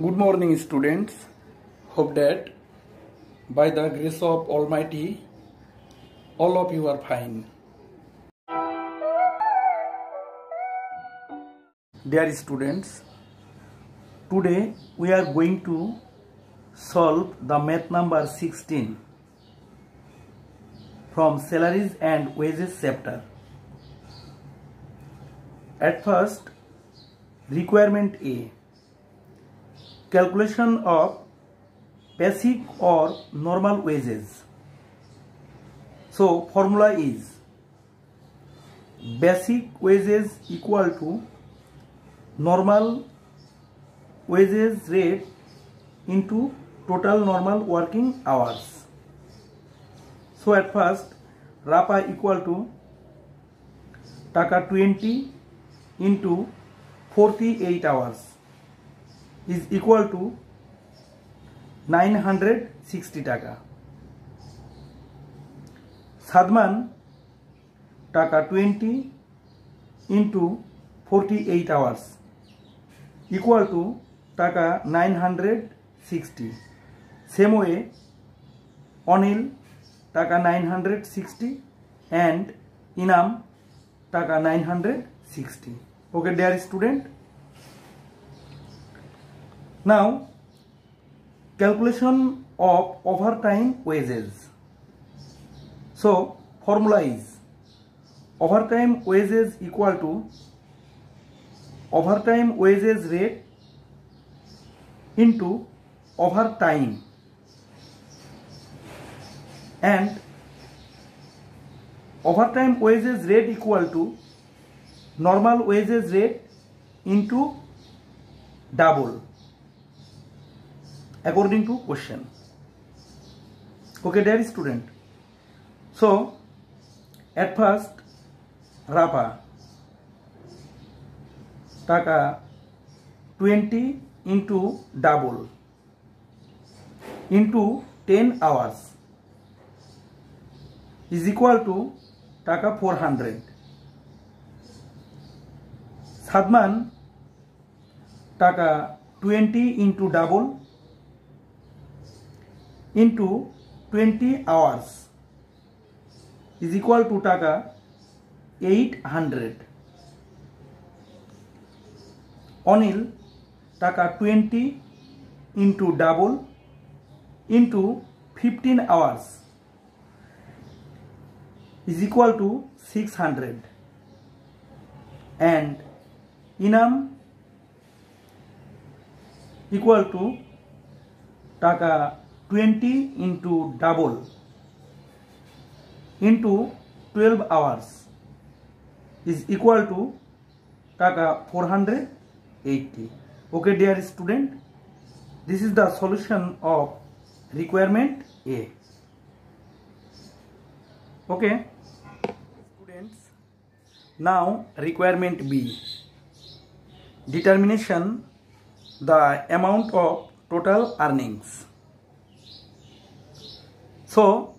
Good morning, students. Hope that by the grace of Almighty, all of you are fine. Dear students, today we are going to solve the math number 16 from salaries and wages chapter. At first, requirement A. Calculation of basic or normal wages. So formula is basic wages equal to normal wages rate into total normal working hours. So at first RAPA equal to taka 20 into 48 hours is equal to 960 taka. Sadman taka 20 into 48 hours equal to taka 960. Same way Anil taka 960 and Inam taka 960. Okay, dear student. Now, calculation of overtime wages. So, formula is overtime wages equal to overtime wages rate into overtime, and overtime wages rate equal to normal wages rate into double according to question. Okay, dear student. So at first RAPA taka 20 into double into 10 hours is equal to taka 400. Sadman taka 20 into double into 20 hours is equal to taka 800. Anil taka 20 into double into 15 hours is equal to 600, and Inam equal to taka 20 into double into 12 hours is equal to taka 480. Okay, dear student, this is the solution of requirement A. Okay, students, now requirement B. Determination the amount of total earnings. So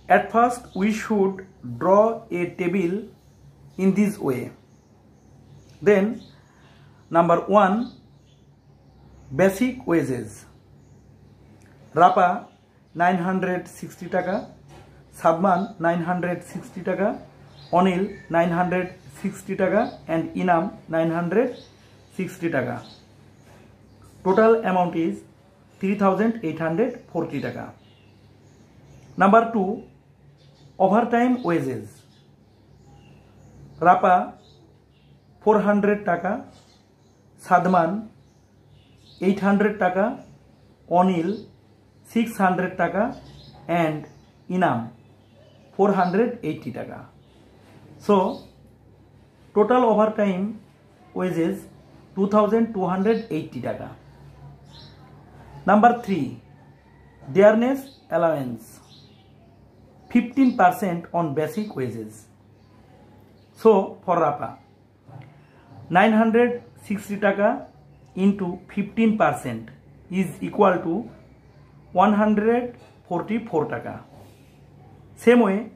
at first we should draw a table in this way. Then number 1, basic wages. RAPA 960 taka, Sadman 960 taka, Anil 960 taka and Inam 960 taka. Total amount is 3840 taka. Number 2, overtime wages. RAPA 400 taka, Sadman 800 taka, Anil 600 taka and Inam 480 taka. So total overtime wages 2280 taka. Number 3, dearness allowance 15% on basic wages. So for RAPA 960 taka into 15% is equal to 144 taka. Same way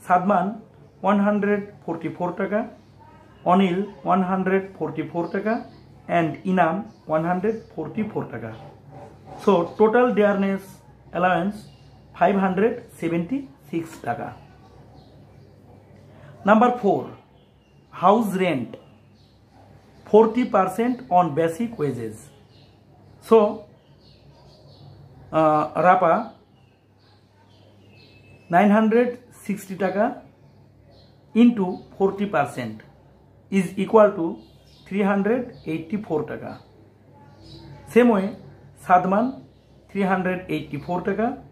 Sadman 144 taka, Anil 144 taka and Inam 144 taka. So total dearness allowance 576 taka. Number 4, house rent 40% on basic wages. So Rapa 960 taka into 40% is equal to 384 taka. Same way, Sadman 384 taka,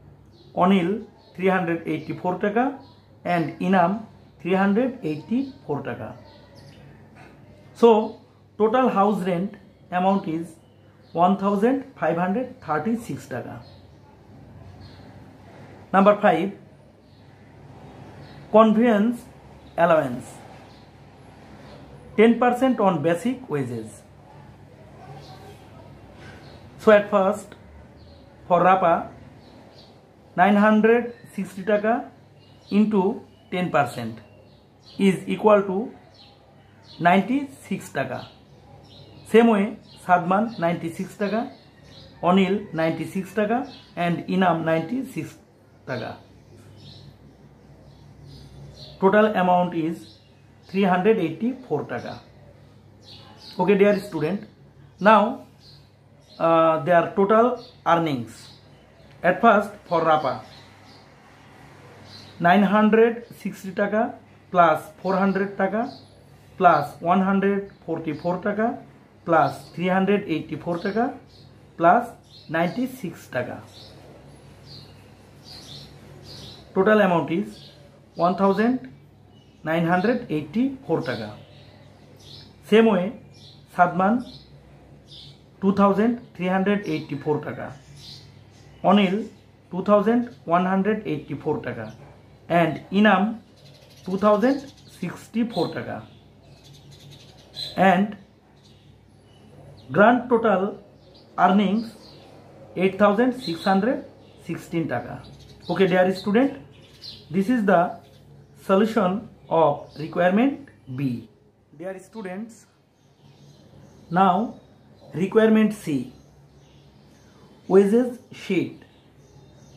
Onil 384 taka, and Inam 384 taka. So total house rent amount is 1536 taka. Number 5, conveyance allowance 10% on basic wages. So at first for Rapa 960 taka into 10% is equal to 96 taka. Same way, Sadman 96 taka, Onil 96 taka, and Inam 96 taka. Total amount is 384 taka. Okay, dear student. Now their total earnings. At first for Rapa 960 taka plus 400 taka plus 144 taka plus 384 taka plus 96 taka. Total amount is 1984 taka. Same way, Sadman 2384 taka, Onil 2184 taka, and Inam 2064 taka. And grand total earnings 8616 taka. Okay, dear student, this is the solution of requirement B. Dear students, now requirement C, wages sheet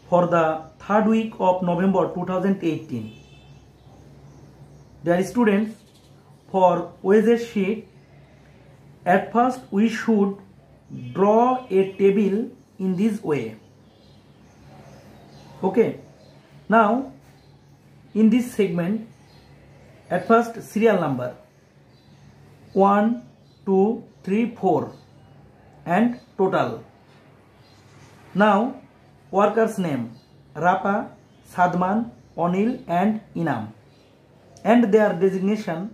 for the third week of November 2018. Dear students, for wages sheet, at first we should draw a table in this way. Okay, now in this segment, at first serial number 1, 2, 3, 4 and total. Now workers name Rapa, Sadman, Onil and Inam, and their designation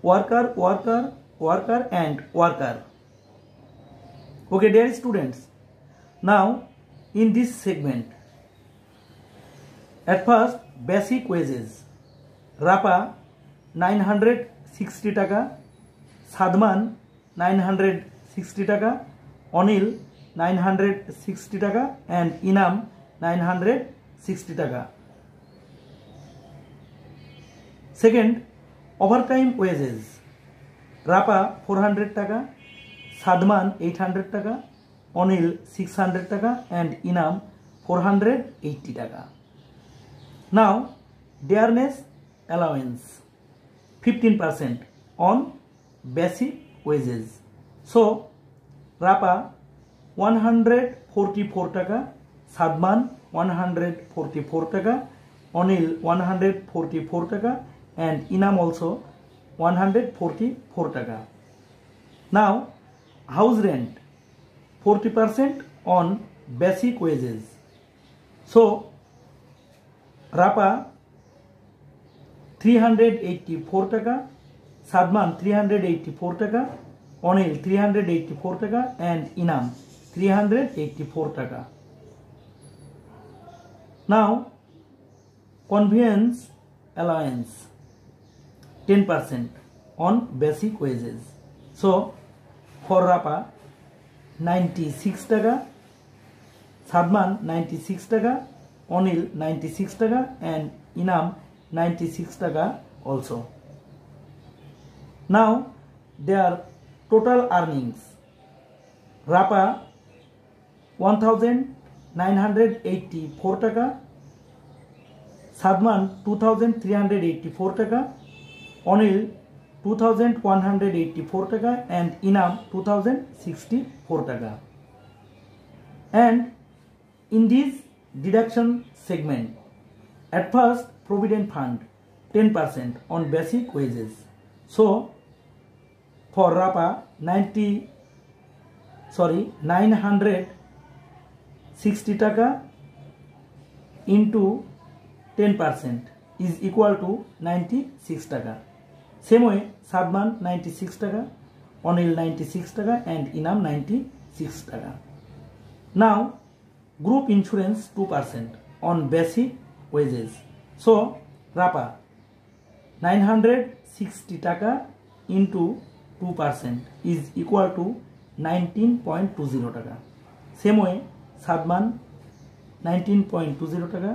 worker, worker, worker and worker. Okay, dear students, now in this segment, at first basic wages Rapa 960 taka, Sadman 960 taka, Onil 960 taka and Inam 960 taka. Second, overtime wages Rapa 400 taka, Sadman 800 taka, Onil 600 taka and Inam 480 taka. Now dearness allowance 15% on basic wages. So Rapa 144 taka, Sadman 144 taka, Onil 144 taka and Inam also 144 taka. Now house rent 40% on basic wages. So Rapa 384 taka, Sadman 384 taka, Onil 384 taka and Inam 384 taka. Now conveyance allowance 10% on basic wages. So for Rapa 96 taka, Sadman 96 taka, Onil 96 taka and Inam 96 taka also. Now their total earnings. Rapa 1984 টাকা, সাদমান 2384 টাকা, অনিল 2184 টাকা, and ইনাম 2064 টাকা. And in this deduction segment, at first provident fund 10% on basic wages. So for Rapa 960 টাকা into 10% is equal to 96 টাকা. Same way Sadman 96 টাকা, Onil 96 টাকা, and Inam 96 টাকা. Now group insurance 2% on basic wages. So Rapa 960 টাকা into 2% is equal to 19.20 টাকা. Same way Sadman 19.20 টাকা,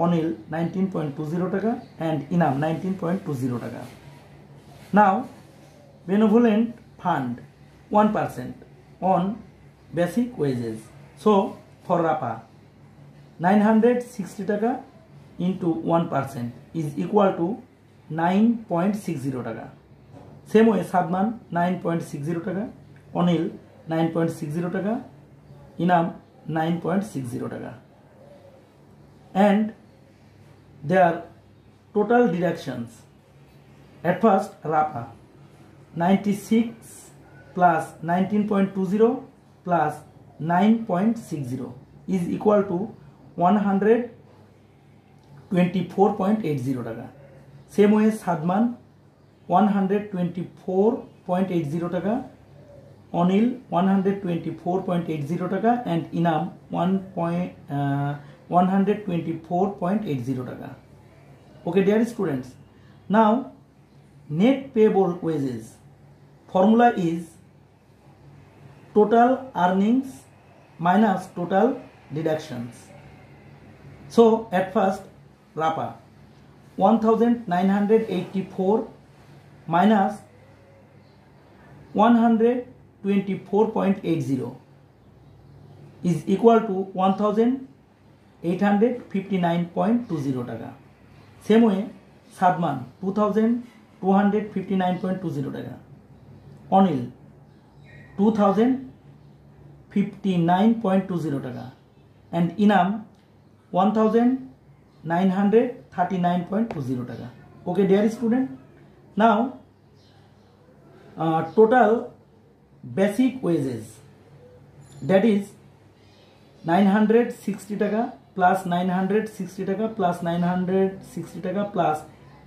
Onil 19.20 টাকা, and Inam 19.20 টাকা. Now benevolent fund 1% on basic wages. So for Rapa 960 টাকা into 1% is equal to 9.60 টাকা. Same way Sadman 9.60 টাকা, Onil 9.60 টাকা, Inam 9.60 টাকা. And their total deductions. At first Rapa 96 plus 19.20 plus 9.60 is equal to 124.80 টাকা. Same way Sadman 124.80 টাকা, Onil 124.80 টাকা, and Inam 124.80 টাকা. Okay, dear students. Now net payable wages formula is total earnings minus total deductions. So at first Rapa 1984 minus 124.80 is equal to 1859.20 টাকা. Same way Sadman 2259.20 টাকা, Onil 2059.20 টাকা, and Inam 1939.20 টাকা. Okay, dear student. Now total basic wages, that is 960 টাকা plus 960 টাকা plus 960 টাকা plus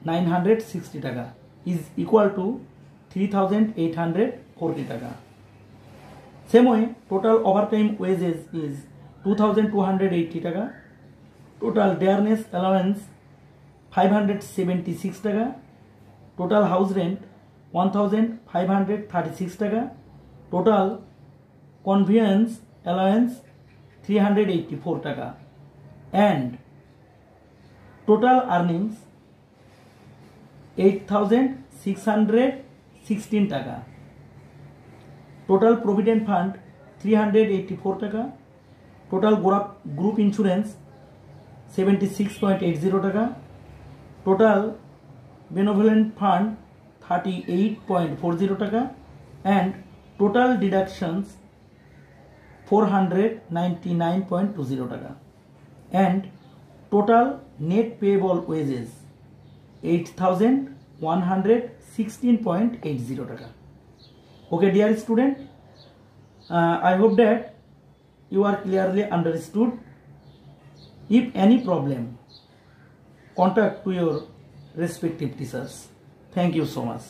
960 টাকা is equal to 3840 টাকা. Same way total overtime wages is 2280 টাকা, total dearness allowance 576 টাকা, total house rent 1536 টাকা, total conveyance allowance 384 টাকা, and total earnings 8616 টাকা. Total provident fund 384 টাকা, total group insurance 76.80 টাকা, total benevolent fund 38.40 টাকা, and total deductions 499.20 টাকা, and total net payable wages 8116.80 টাকা. Okay, dear student, I hope that you are clearly understood. If any problem, contact to your respective teachers. Thank you so much.